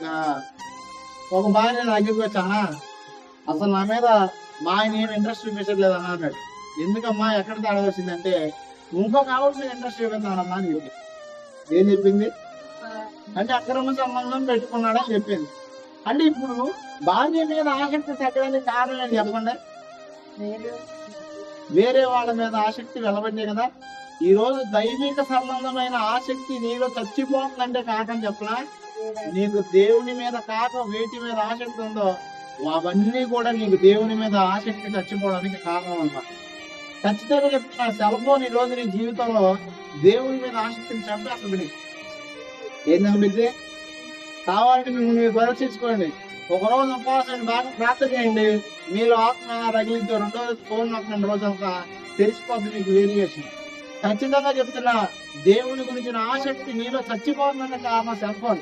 ఆ, ఒక భార్య నా దగ్గరికి వచ్చానా, అసలు నా మీద మా ఆయన ఏం ఇంట్రెస్ట్ చూపించట్లేదు అన్న అన్నాడు. ఎందుకమ్మా ఎక్కడ తేడా వచ్చిందంటే, ఇంకొక ఆవిడ మీద ఇంట్రెస్ట్ చూపిస్తున్నాడమ్మా అని చెప్పింది. ఏం చెప్పింది అంటే అక్రమ సంబంధం పెట్టుకున్నాడని చెప్పింది. అంటే ఇప్పుడు భార్య మీద ఆసక్తి తగ్గడానికి కారణం ఏంటి చెప్పండి? వేరే వాళ్ళ మీద ఆసక్తి వెలబట్టే కదా. ఈ రోజు దైవిక సంబంధమైన ఆసక్తి నీలో చచ్చిపోతుందంటే కాకని చెప్పనా, నీకు దేవుని మీద కాక వేటి మీద ఆసక్తి ఉందో అవన్నీ కూడా నీకు దేవుని మీద ఆసక్తి చచ్చిపోవడానికి కారణం అన్నమాట. ఖచ్చితంగా చెప్తున్నా, సెల్ ఫోన్ ఈ రోజు నీ జీవితంలో దేవుని మీద ఆసక్తిని చంపేస్తుంది. నీకు ఏం చంపిద్ది? కావాలంటే మీరు పరీక్షించుకోండి. ఒకరోజు ఉపవాసాన్ని బాగా ప్రార్థన చేయండి, మీలో ఆత్మ రగిలించే 2వ రోజు ఫోన్ నాకు 2 రోజులుగా తెలిసిపోతుంది మీకు వేరియేషన్. ఖచ్చితంగా చెప్తున్నా, దేవుని గురించిన ఆసక్తి నీలో చచ్చిపోతుందనే కారణం సెల్ ఫోన్.